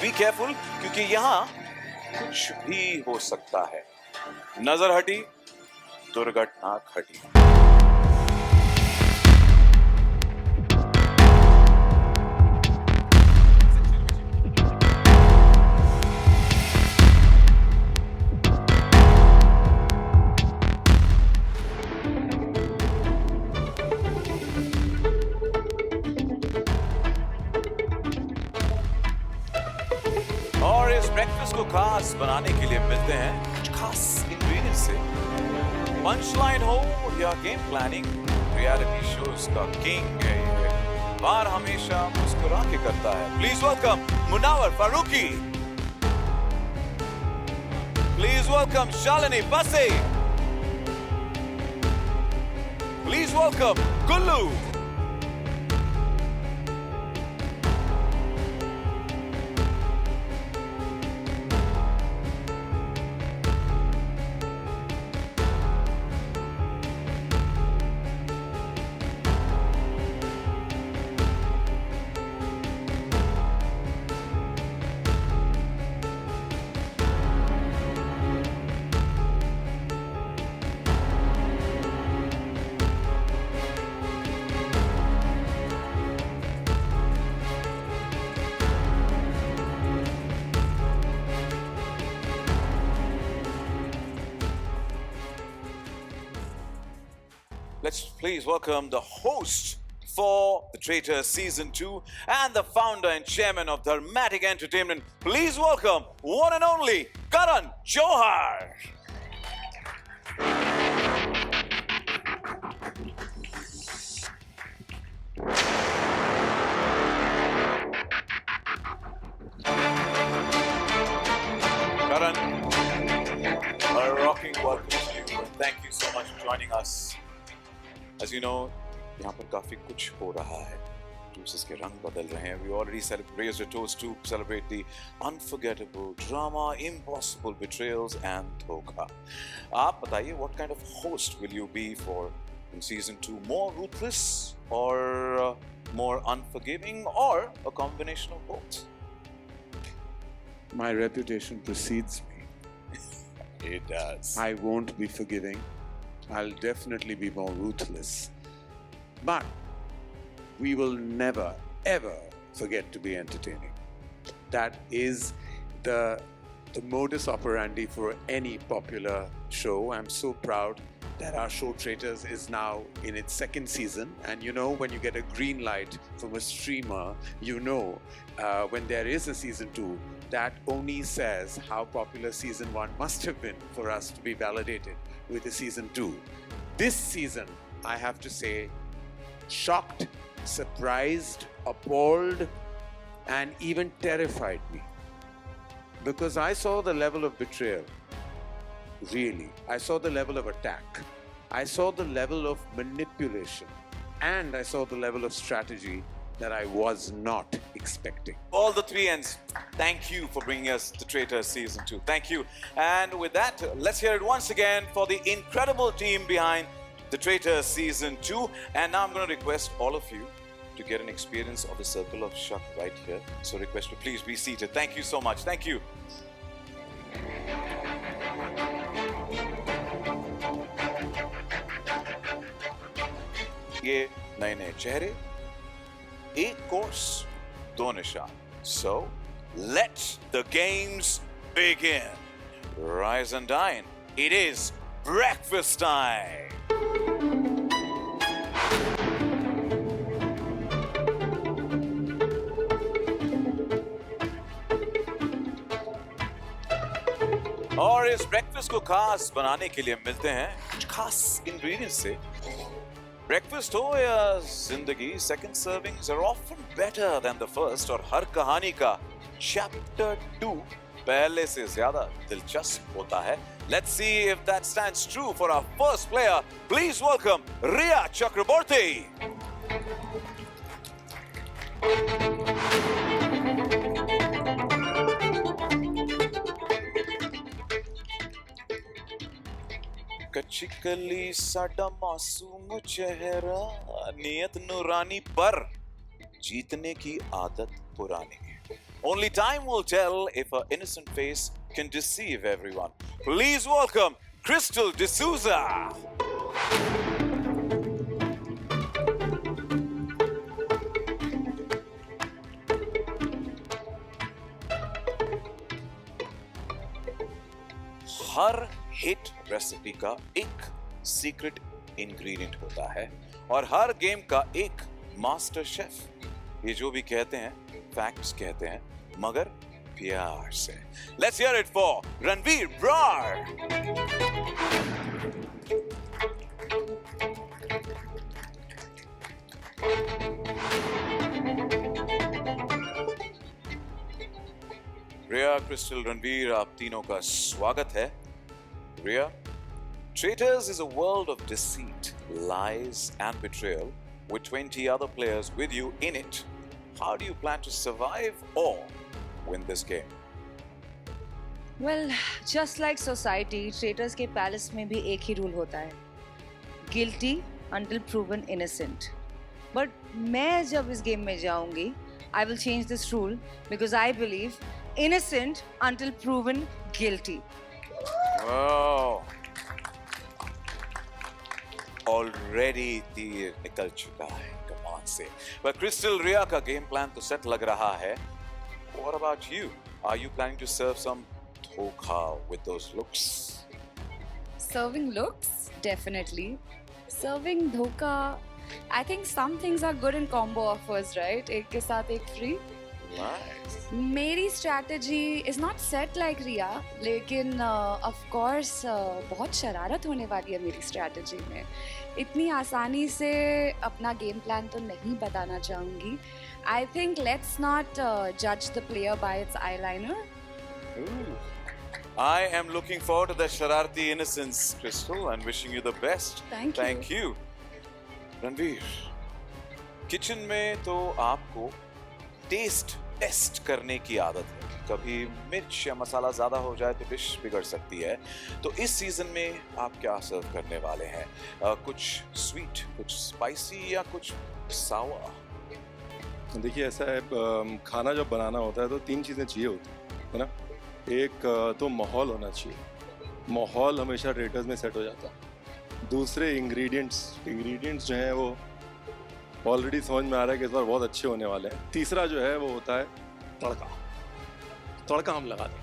Be careful, क्योंकि यहाँ कुछ भी हो सकता है। नजर हटी, दुर्घटना घटी। और इस ब्रेकफास्ट को खास बनाने के लिए मिलते हैं कुछ खास इंग्रेडिएंट्स से। पंचलाइन हो या गेम प्लानिंग, रियलिटी शोज का किंग है ये। बार हमेशा मुस्कुरा के करता है। Please welcome Munawar Faruqui. Please welcome Shalini Passi. Please welcome Gullu. Let's please welcome the host for The Traitor Season 2 and the founder and chairman of Dramatic Entertainment. Please welcome one and only Karan Johar. Karan, a rocking welcome to you and thank you so much for joining us. As you know, यहाँ पर काफी कुछ हो रहा है, juices के रंग बदल रहे हैं. We already raised a toast to celebrate the unforgettable drama, impossible betrayals and धोखा. आप बताइए, what kind of host will you be for in season 2? More ruthless or more unforgiving or a combination of both? My reputation precedes me. It does. I won't be forgiving. I'll definitely be more ruthless. But we will never, ever forget to be entertaining. That is the modus operandi for any popular show. I'm so proud that our show Traitors is now in its second season. And you know, when you get a green light from a streamer, you know when there is a season 2, that only says how popular season 1 must have been for us to be validated with a season 2. This season, I have to say, shocked, surprised, appalled, and even terrified me. Because I saw the level of betrayal, really. I saw the level of attack. I saw the level of manipulation. And I saw the level of strategy that I was not expecting. All the three ends, thank you for bringing us The Traitor Season 2. Thank you. And with that, let's hear it once again for the incredible team behind The Traitor Season 2. And now I'm going to request all of you to get an experience of the Circle of Shak right here. So request to please be seated. Thank you so much. Thank you. ये नए नए चेहरे, एक course, दो निशान. So, let the games begin. Rise and dine. It is breakfast time. और इस breakfast को खास बनाने के लिए मिलते हैं कुछ खास इंग्रेडिएंट्स से. ब्रेकफास्ट हो या जिंदगी, second servings are often better than the first. और हर कहानी का चैप्टर 2 पहले से ज्यादा दिलचस्प होता है. Let's see if that stands true for our first player. Please welcome Riya Chakraborty. कच्ची कली साडा मासूम चेहरा, नियत नूरानी पर जीतने की आदत पुरानी है. Only time will tell if an innocent face can deceive everyone. Please welcome Crystal D'Souza. Her hit recipe का एक सीक्रेट इंग्रेडिएंट होता है और हर गेम का एक मास्टर शेफ. ये जो भी कहते हैं फैक्ट्स कहते हैं मगर प्यार से. Let's hear it for Ranveer Brar. Riya, Krystle, Ranveer, आप तीनों का स्वागत है. Riya, Traitors is a world of deceit, lies and betrayal with 20 other players with you in it. How do you plan to survive or win this game? Well, just like society, traitors के palace में भी एक ही rule होता है, guilty until proven innocent. But मैं जब इस game में जाऊंगी, I will change this rule because I believe innocent until proven guilty. Wow. Already तीर निकल चुका है कमान से. But Crystal, रिया का गेम प्लान तो सेट लग रहा है. What about you? Are you planning to serve some धोखा with those looks? Serving looks, definitely. Serving dhoka, I think some things are good in combo offers, right? एक के साथ एक free. Nice. मेरी strategy is not set like Riya, लेकिन of course बहुत शरारत होने वाली है मेरी strategy में. इतनी आसानी से अपना game plan तो नहीं बताना चाहूँगी. I think let's not judge the player by its eyeliner. Ooh. I am looking forward to the Shararti innocence, Crystal, and wishing you the best. Thank you. Ranveer, kitchen में तो आपको टेस्ट करने की आदत है. कभी मिर्च या मसाला ज्यादा हो जाए तो डिश बिगड़ सकती है. तो इस सीजन में आप क्या सर्व करने वाले हैं? कुछ स्वीट, कुछ स्पाइसी या कुछ सावा? देखिए ऐसा है, खाना जब बनाना होता है तो 3 चीज़ें चाहिए होती है ना. एक तो माहौल होना चाहिए. माहौल हमेशा ट्रेटर्स में सेट हो जाता है. दूसरे इंग्रेडिएंट्स जो हैं वो ऑलरेडी समझ में आ रहा है कि इस बार बहुत अच्छे होने वाले हैं. तीसरा जो है वो होता है तड़का हम लगा दें.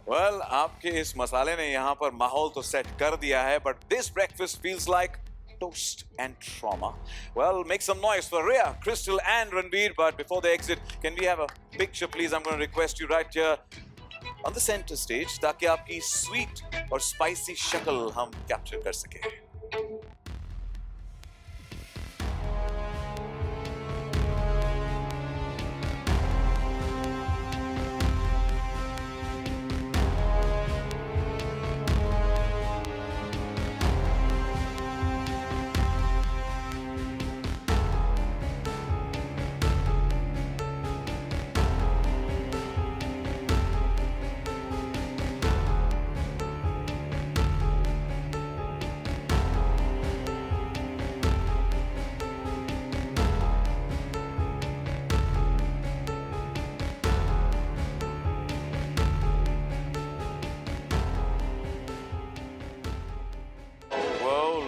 Well, आपके इस मसाले ने यहाँ पर माहौल तो सेट कर दिया है, but this breakfast feels like toast and trauma. Well, make some noise for Riya, Crystal and Ranveer, but before they exit, can we have a picture please? I'm going to request you right here on the center stage ताकि आपकी sweet और spicy शक्ल हम capture कर सकें.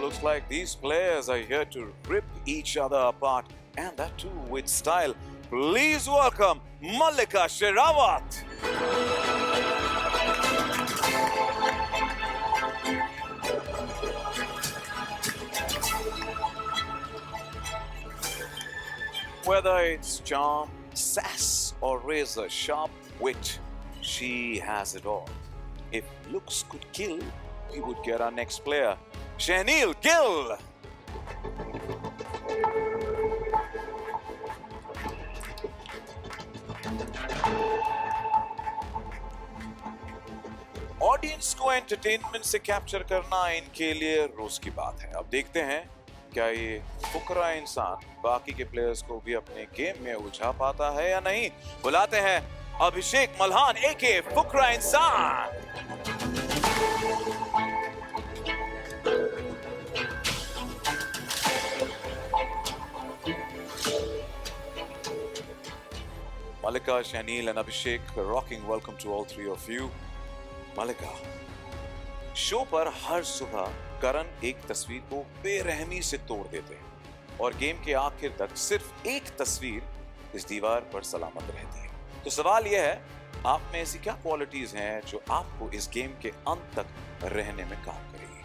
Looks like these players are here to rip each other apart, and that too with style. Please welcome Mallika Sherawat. Whether it's charm, sass, or razor sharp wit, she has it all. If looks could kill, we would get our next player, Shahneel Gill. Audience को entertainment से capture करना इनके लिए रोज की बात है. अब देखते हैं क्या ये फुकरा इंसान बाकी के प्लेयर्स को भी अपने गेम में उलझा पाता है या नहीं. बुलाते हैं अभिषेक मल्हान एके फुकरा इंसान. Malika, Shanil and Abhishek, a rocking welcome to all three of you. Malika, show पर हर सुबह करण एक तस्वीर को बेरहमी से तोड़ देते हैं और गेम के आखिर तक सिर्फ एक तस्वीर इस दीवार पर सलामत रहती है। तो सवाल यह है, आप में ऐसी क्या क्वालिटीज हैं जो आपको इस गेम के अंत तक रहने में काम करेगी?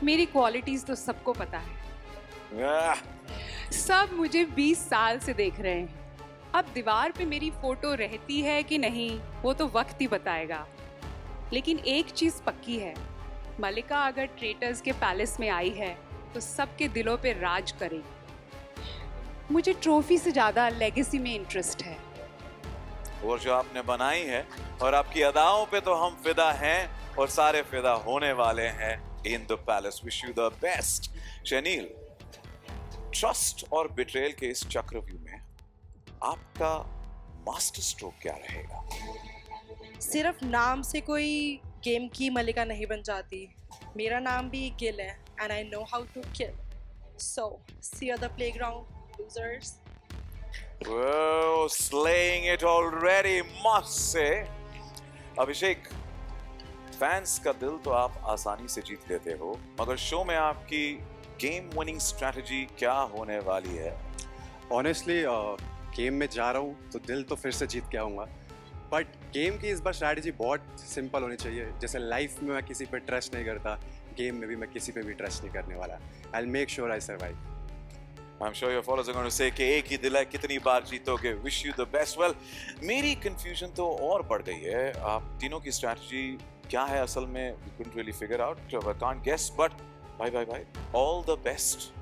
मेरी क्वालिटीज तो सबको पता है। आह, सब मुझे 20 साल से देख रहे हैं। अब दीवार पे मेरी फोटो रहती है कि नहीं वो तो वक्त ही बताएगा। लेकिन एक चीज पक्की है, मलिका अगर ट्रेटर्स के पैलेस में आई है तो सबके दिलों पे राज करेगी। मुझे ट्रॉफी से ज्यादा लेगेसी में इंटरेस्ट है। और जो आपने बनाई है और आपकी अदाओं पे तो हम फिदा हैं और सारे फिदा होने वाले हैं इन द पैलेस। विश यू द बेस्ट। शनील, ट्रस्ट और बिट्रेयल के इस चक्रव्यूह में आपका मास्टर स्ट्रोक क्या रहेगा? सिर्फ नाम से कोई गेम की मलिका नहीं बन जाती। मेरा नाम भी गिल है and I know how to kill. So see you the playground losers. Whoa, slaying it already, must say. Abhishek, fans का दिल तो आप आसानी से जीत लेते हो, मगर शो में आपकी गेम विनिंग स्ट्रेटजी क्या होने वाली है? ऑनेस्टली गेम में जा रहा हूँ तो दिल तो फिर से जीत के आऊँगा, बट गेम की इस बार स्ट्रैटेजी बहुत सिंपल होनी चाहिए। जैसे लाइफ में मैं किसी पे ट्रस्ट नहीं करता, गेम में भी मैं किसी पे भी ट्रस्ट नहीं करने वाला। I will make sure I survive. I'm sure your followers are going to say कि एक ही दिल है, कितनी बार जीतोगे? Wish you the best. Well, मेरी confusion तो और बढ़ गई है। आप तीनों की स्ट्रैटेजी क्या है असल में? We couldn't really figure out. I can't guess, but bye. All the best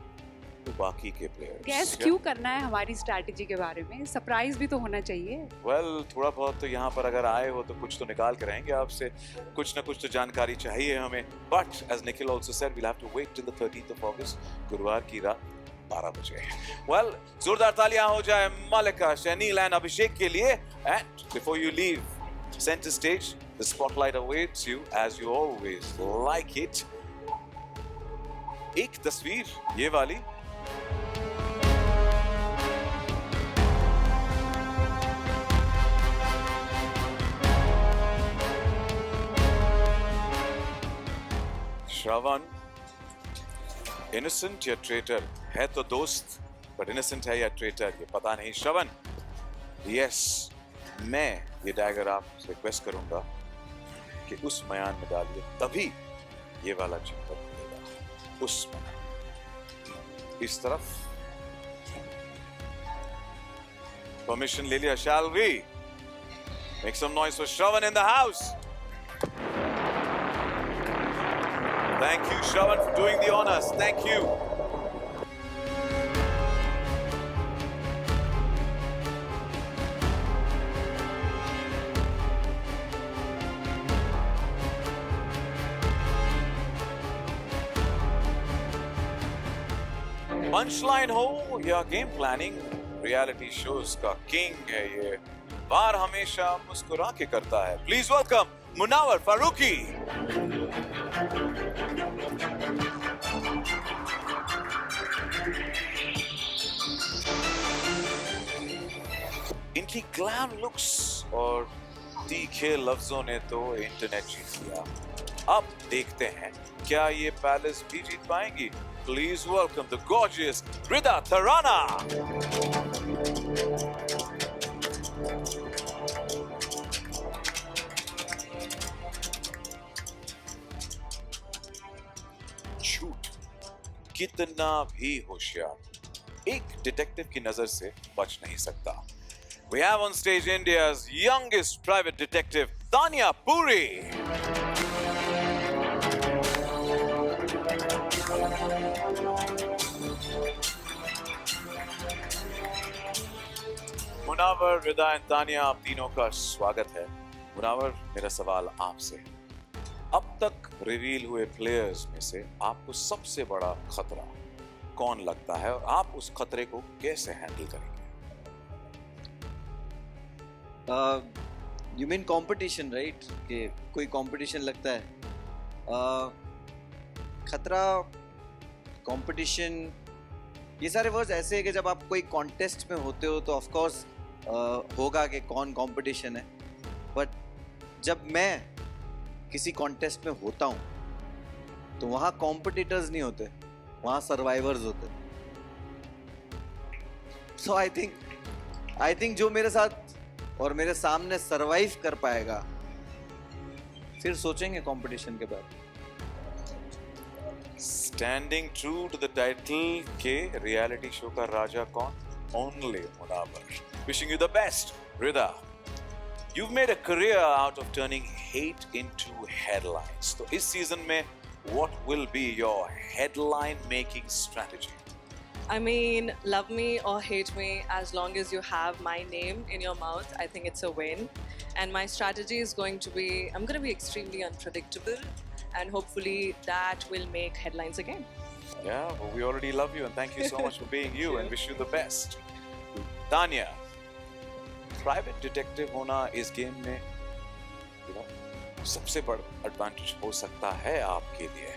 to बाकी के players. गैस क्यों करना है हमारी स्ट्रैटेजी के बारे में? सरप्राइज भी तो होना चाहिए। Well, थोड़ा बहुत तो यहाँ पर अगर आए हो तो कुछ तो निकाल के रहेंगे आपसे, कुछ ना कुछ तो जानकारी चाहिए हमें। But as Nikhil also said, we'll have to wait till the 13th of August, गुरुवार की रात 12 बजे। Well, जोरदार तालियां हो जाए मालिका, शनील एंड अभिषेक के लिए। And before you leave center stage, the spotlight awaits you as you always like it. एक तस्वीर ये वाली। श्रवण, इनोसेंट या ट्रेटर? है तो दोस्त, बट इनोसेंट है या ट्रेटर ये पता नहीं। श्रवण, यस, मैं ये डैगर आपसे रिक्वेस्ट करूंगा कि उस मयान में डालिए, तभी ये वाला चिपक मिलेगा। उस मयान इस तरफ। परमिशन ले लिया, shall we? Make some noise for Shravan in the house. Thank you, Shravan, for doing the honors. Thank you. Punchline हो या गेम प्लानिंग, रियलिटी शोज का किंग है ये। वार हमेशा मुस्कुरा के करता है। Please welcome Munawar Faruqui. इनकी ग्लैम लुक्स और तीखे लफ्जों ने तो इंटरनेट जीत लिया। अब देखते हैं क्या ये पैलेस भी जीत पाएंगी। Please welcome the gorgeous Rida Tarana. झूठ कितना भी होशियार, एक डिटेक्टिव की नजर से बच नहीं सकता। We have on stage India's youngest private detective, Tanya Puri. Munawar, Rida and Tanya, आप तीनों का स्वागत है। मुनावर, मेरा सवाल आपसे है, अब तक रिवील हुए प्लेयर्स में से आपको सबसे बड़ा खतरा कौन लगता है और आप उस खतरे को कैसे हैंडल करेंगे? You mean competition, right? कि कोई कंपटीशन लगता है। खतरा, कंपटीशन, ये सारे वर्ड्स ऐसे है कि जब आप कोई कॉन्टेस्ट में होते हो तो ऑफ कोर्स होगा कि कौन कंपटीशन है, बट जब मैं किसी कॉन्टेस्ट में होता हूँ तो वहाँ कॉम्पिटिटर्स नहीं होते, वहाँ सर्वाइवर्स होते। सो आई थिंक जो मेरे साथ और मेरे सामने सर्वाइव कर पाएगा, फिर सोचेंगे कंपटीशन के बाद। Standing true to the title के रियलिटी शो का राजा कौन? Only Munawar. Wishing you the best Rida. You've made a career out of turning hate into headlines. तो इस सीजन में what will be your headline making strategy? I mean, love me or hate me, as long as you have my name in your mouth, I think it's a win. And my strategy is going to be, I'm going to be extremely unpredictable, and hopefully that will make headlines again. Yeah, well, we already love you and thank you so much for being you and wish you the best. Tanya, private detective होना इस game में सबसे बड़ा advantage हो सकता है आपके लिए।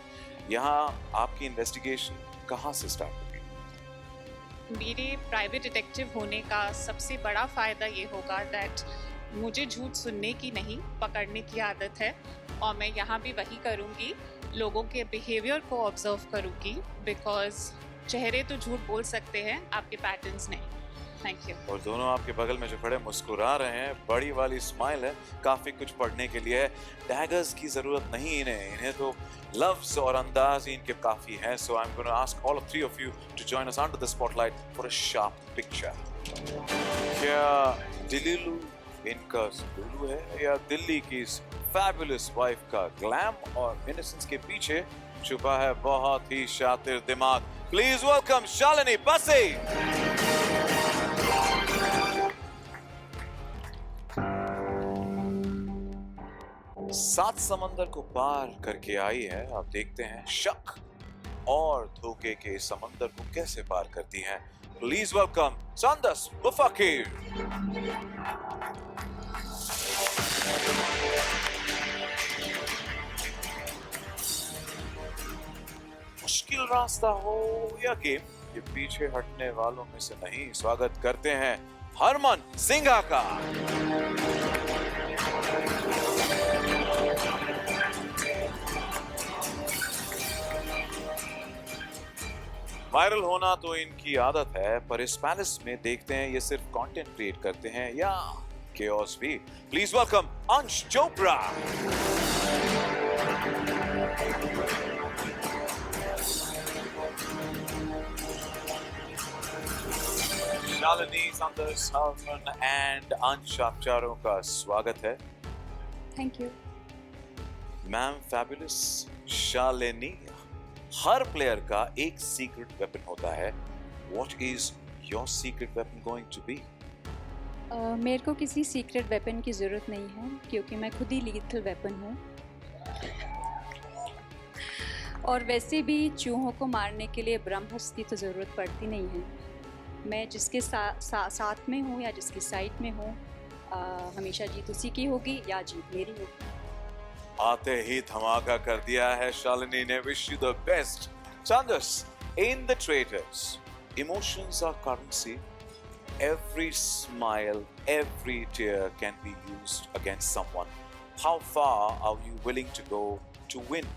यहाँ आपकी इन्वेस्टिगेशन कहाँ से स्टार्ट होगी? मेरे प्राइवेट डिटेक्टिव होने का सबसे बड़ा फ़ायदा ये होगा दैट मुझे झूठ सुनने की नहीं, पकड़ने की आदत है, और मैं यहाँ भी वही करूँगी, लोगों के बिहेवियर को ऑब्जर्व करूँगी, बिकॉज चेहरे तो झूठ बोल सकते हैं, आपके पैटर्न्स नहीं। Thank you. और दोनों आपके बगल में जो खड़े मुस्कुरा रहे हैं, बड़ी वाली स्माइल है, काफी कुछ पढ़ने के लिए है। डैगर्स की जरूरत नहीं इन्हें तो लफ्ज और अंदाज ही इनके काफी हैं। So I am gonna ask all of three of you to join us under the spotlight for a sharp picture. क्या दिल्लू इनका सुलू है या दिल्ली की इस फैबुलस वाइफ का ग्लैम और इनोसेंस के पीछे छुपा है बहुत ही शातिर दिमाग? प्लीज वेलकम शालिनी बसी। सात समंदर को पार करके आई है। आप देखते हैं शक और धोखे के समंदर को कैसे पार करती हैं। Please welcome Sandas Mufakkir. मुश्किल रास्ता हो या गेम, ये पीछे हटने वालों में से नहीं। स्वागत करते हैं हरमन सिंघा का। वायरल होना तो इनकी आदत है, पर इस पैलेस में देखते हैं ये सिर्फ कंटेंट क्रिएट करते हैं या केओस भी। प्लीज वेलकम अंश चोपड़ा। शालिनी, संदर्स, हरमन एंड अंश, आप चारों का स्वागत है। Thank you. Ma'am fabulous Shalini, her player का एक सीक्रेट वेपन होता है। What is your secret weapon going to be? मेरे को किसी सीक्रेट वेपन की ज़रूरत नहीं है, क्योंकि मैं खुद ही लीथल वेपन हूँ। और वैसे भी चूहों को मारने के लिए ब्रह्मास्त्र की तो ज़रूरत पड़ती नहीं है। मैं जिसके साथ में हूँ या जिसकी साइड में हूँ, हमेशा जीत उसी की होगी या जीत मेरी होगी। आते ही धमाका कर दिया है शालिनी ने। Wish you the best. Sanders, in the traitors, emotions are currency. Every smile, every tear can be used against someone. How far are you willing to go to win?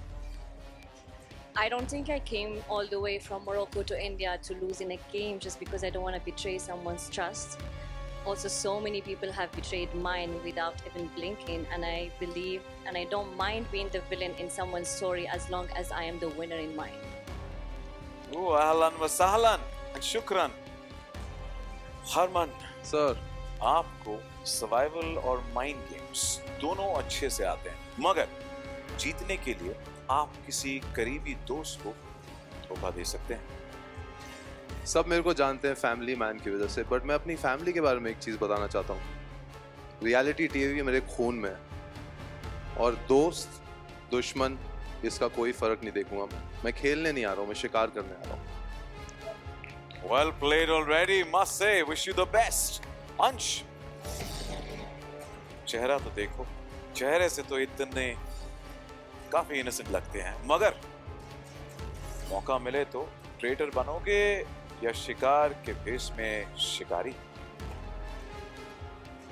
I don't think I came all the way from Morocco to India to lose in a game just because I don't want to betray someone's trust. Also, so many people have betrayed mine without even blinking, and I believe and I don't mind being the villain in someone's story as long as I am the winner in mine. Oh, ahlan wa sahlan and shukran. Harman sir, आपको survival और mind games दोनों अच्छे से आते हैं, मगर जीतने के लिए आप किसी करीबी दोस्त को धोखा दे सकते हैं। सब मेरे को जानते हैं फैमिली मैन की वजह से, बट मैं अपनी फैमिली के बारे में एक चीज़ बताना चाहता हूँ। रियलिटी टीवी मेरे खून में है, और दोस्त दुश्मन इसका कोई फर्क नहीं देखूंगा। मैं खेलने नहीं आ रहा हूँ, मैं शिकार करने आ रहा हूँ। Well played already, must say. Wish you the best. अंश, चेहरा तो देखो, चेहरे से तो इतने काफी इनोसेंट लगते हैं, मगर मौका मिले तो ट्रेटर बनोगे या शिकार के भेष में शिकारी?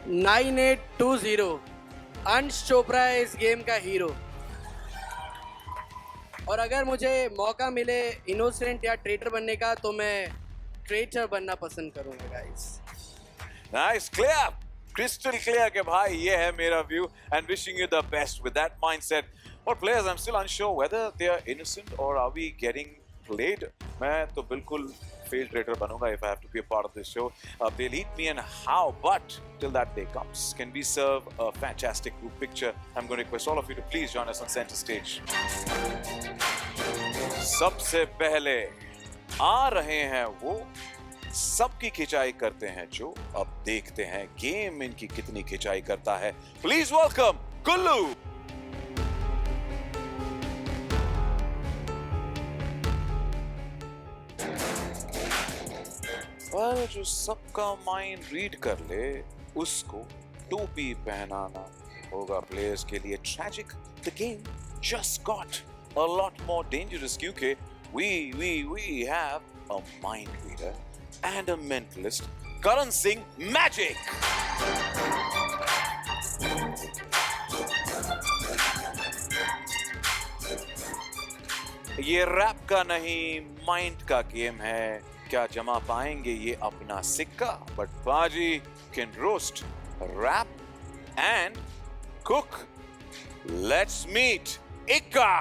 9820 अंश चोपड़ा है इस गेम का हीरो। और अगर मुझे मौका मिले इनोसेंट या ट्रेटर बनने का तो मैं ट्रेटर बनना पसंद करूंगा guys. Nice, clear, crystal clear के भाई ये है मेरा view and wishing you the best with that mindset. But players, I'm still unsure whether they are innocent or are we getting played. मैं तो बिल्कुल failed traitor बनूंगा if I have to be a part of this show. They'll eat me and how, but till that day comes, can we serve a fantastic group picture? I'm going to request all of you to please join us on center stage. सबसे पहले आ रहे हैं वो सबकी खिंचाई करते हैं जो अब देखते हैं गेम इनकी कितनी खिंचाई करता है। Please welcome Kullu. पर जो सबका माइंड रीड कर ले उसको टोपी पहनाना होगा प्लेयर्स के लिए tragic. The game just got a lot more dangerous क्योंकि we have a mind reader and a mentalist, Karan Singh Magic. ये रैप का नहीं माइंड का गेम है। क्या जमा पाएंगे ये अपना सिक्का? बट बाजी can roast, rap and cook. Let's meet Ikka.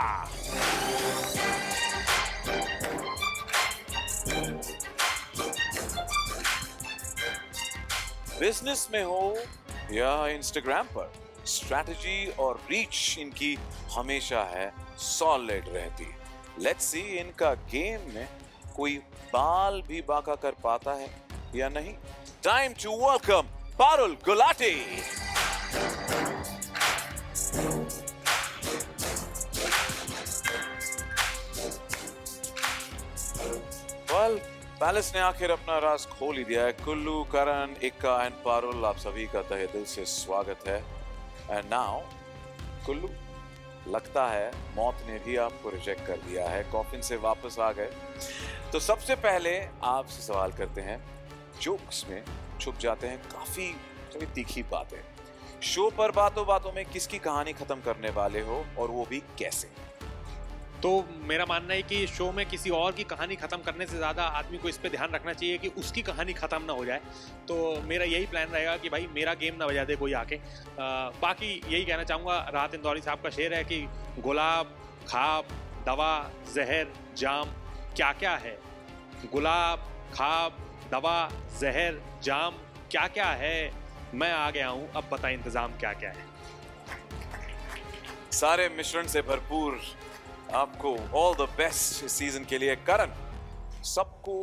Business में हो या इंस्टाग्राम पर, स्ट्रैटेजी और रीच इनकी हमेशा है सॉलिड रहती। लेट्स सी इनका गेम में कोई बाल भी बांका कर पाता है या नहीं। Time to welcome Parul Gulati. Well, palace ने आखिर अपना राज खोल ही दिया है। कुल्लू, करण, इक्का एंड पारुल, आप सभी का तहे दिल से स्वागत है। एंड नाउ कुल्लू, लगता है मौत ने भी आपको रिजेक्ट कर दिया है, कॉफिन से वापस आ गए। तो सबसे पहले आपसे सवाल करते हैं, जोक्स में छुप जाते हैं काफी तीखी बातें। शो पर बातों बातों में किसकी कहानी खत्म करने वाले हो और वो भी कैसे? तो मेरा मानना है कि शो में किसी और की कहानी खत्म करने से ज़्यादा आदमी को इस पे ध्यान रखना चाहिए कि उसकी कहानी खत्म ना हो जाए। तो मेरा यही प्लान रहेगा कि भाई मेरा गेम ना बजा दे कोई आके। बाकी यही कहना चाहूँगा, राहत इंदौरी साहब का शेर है कि गुलाब, खाब, दवा, जहर, जाम क्या क्या है। गुलाब, खाब, दवा, जहर, जाम क्या क्या है। मैं आ गया हूँ, अब बता इंतजाम क्या क्या है। सारे मिश्रण से भरपूर आपको ऑल द बेस्ट इस सीजन के लिए। करण, सबको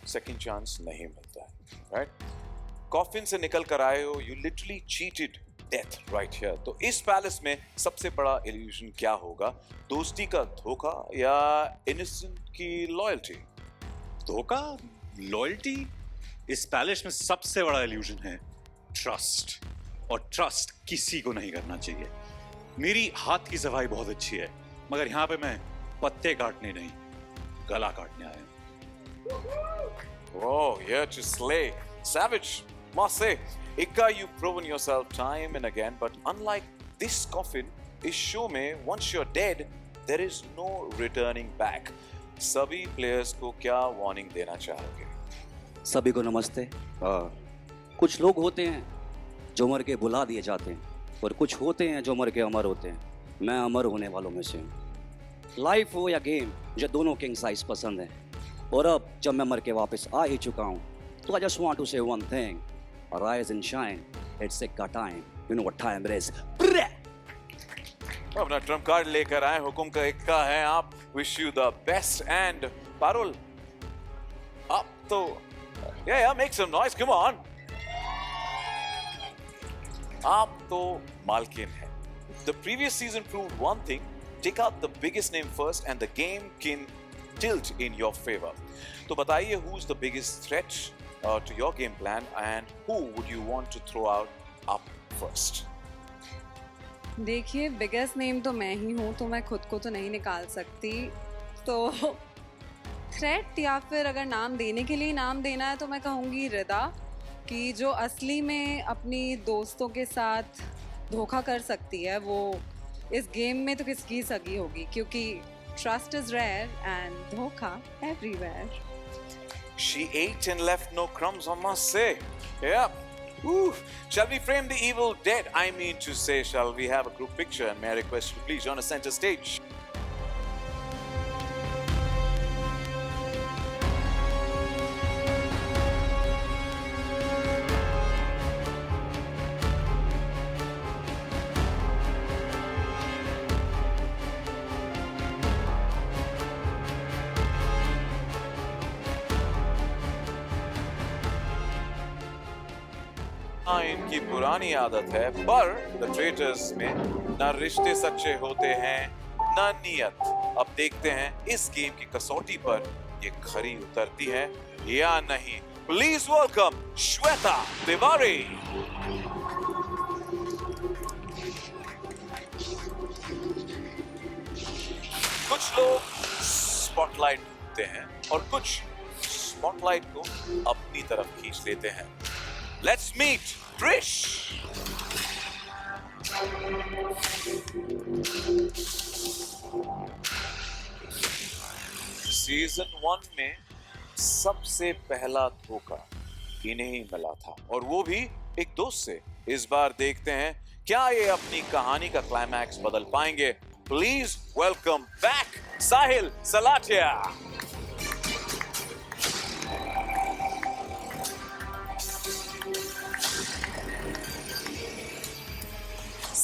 सेकंड चांस नहीं मिलता है, राइट? कॉफिन से निकल कर आए हो, you literally cheated death right here. तो इस पैलेस में सबसे बड़ा इल्यूजन क्या होगा? दोस्ती का धोखा या इनोसेंट की लॉयल्टी? धोखा, लॉयल्टी? इस पैलेस में सबसे बड़ा इल्यूजन है ट्रस्ट, और ट्रस्ट किसी को नहीं करना चाहिए। मेरी हाथ की सफाई बहुत अच्छी है, मगर यहाँ पे मैं पत्ते काटने नहीं, गला काटने आया हूँ। Oh, here to slay, savage, must say. Ikka, you've proven yourself time and again, but unlike this coffin, इस शो में once you're dead, there is no returning back. सभी प्लेयर्स को क्या वार्निंग देना चाहोगे? सभी को नमस्ते। कुछ लोग होते हैं जो मर के बुला दिए जाते हैं, और कुछ होते हैं जो मर के अमर होते हैं। मैं अमर होने वालों में से हूँ। लाइफ हो या गेम, मुझे दोनों किंग साइज पसंद है। और अब जब मैं मर के वापस आ ही चुका हूँ, तो I just want to say one thing, rise and shine, it's इक्का time, you know what time it is. अपना ट्रम्प कार्ड लेकर आए, हुकुम का इक्का है आप। विश यू द बेस्ट। एंड पारुल, आप तो या make some noise, come on. आप तो मालकिन है। The previous season proved one thing: take out the biggest name first, and the game can tilt in your favor. तो बताइए, who's the biggest threat to your game plan, and who would you want to throw out up first? देखिए, biggest name तो मैं ही हूँ, तो मैं खुद को तो नहीं निकाल सकती। तो थ्रेट या फिर अगर नाम देने के लिए नाम देना है तो मैं कहूँगी रिदा, कि जो असली में अपनी दोस्तों के साथ धोखा कर सकती है वो इस गेम में तो किसकी सगी होगी, क्योंकि ट्रस्ट इज रेयर एंड धोखा everywhere. She ate and left no crumbs, I must say. Yeah. Ooh. Shall we frame the evil dead? I mean to say, shall we have a group picture? And may I request you to please join us center stage? इनकी पुरानी आदत है, पर the traitors में न रिश्ते सच्चे होते हैं न नियत. अब देखते हैं इस गेम की कसौटी पर ये खरी उतरती है या नहीं. Please welcome Shweta Tiwari. कुछ लोग स्पॉटलाइट ढूंढते हैं और कुछ स्पॉटलाइट को अपनी तरफ खींच लेते हैं. Let's meet Trish. सीजन 1 में सबसे पहला धोखा इन्हें ही मिला था, और वो भी एक दोस्त से. इस बार देखते हैं क्या ये अपनी कहानी का क्लाइमैक्स बदल पाएंगे. Please welcome back Sahil Salathia.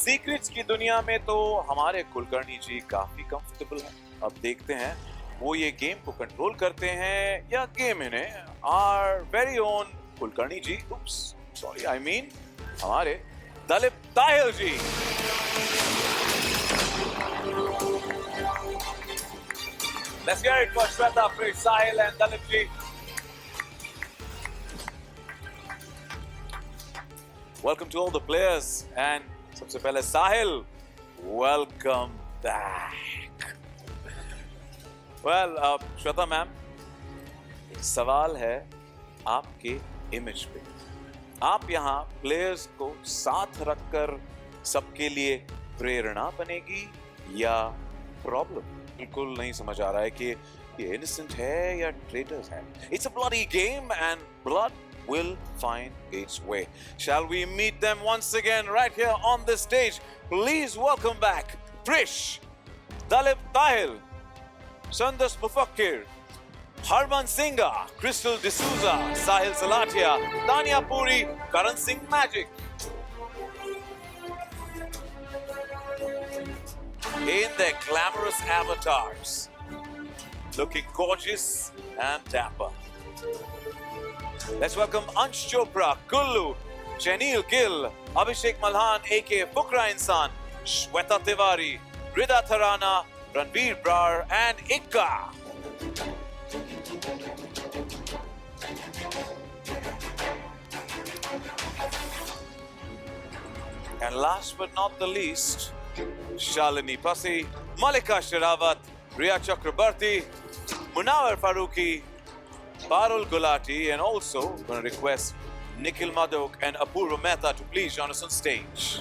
Secrets की दुनिया में तो हमारे कुलकर्णी जी काफी कंफर्टेबल हैं. अब देखते हैं वो ये गेम को कंट्रोल करते हैं या गेम इन्हें. Our very own Kulkarni ji, oops sorry, I mean हमारे दलीप ताहिल जी. Let's hear it for Shweta, Trish, Sahil and Dalip ji. Welcome to all the players and सबसे पहले Sahil, welcome back. Well, Shweta ma'am, सवाल है आपके इमेज पे. आप यहाँ प्लेयर्स को साथ रखकर सबके लिए प्रेरणा बनेगी या प्रॉब्लम? बिल्कुल नहीं समझ आ रहा है कि ये इनोसेंट है या ट्रेटर्स है. It's a bloody game and blood will find its way. Shall we meet them once again right here on this stage? Please welcome back Trish, Dalip Tahil, Sandas Mufakkir, Harman Singha, Crystal D'Souza, Sahil Salatia, Tanya Puri, Karan Singh Magic. In their glamorous avatars, looking gorgeous and dapper. Let's welcome Ansh Chopra, Kullu, Chenil Gill, Abhishek Malhan, aka Fukra Insan, Shweta Tiwari, Rida Tharana, Ranveer Brar, and Ikka. And last but not the least, Shalini Pasi, Malika Sherawat, Riya Chakrabarti, Munawar Farooqi, Parul Gulati, and also going to request Nikhil Madhok and Apurva Mehta to please join us on stage.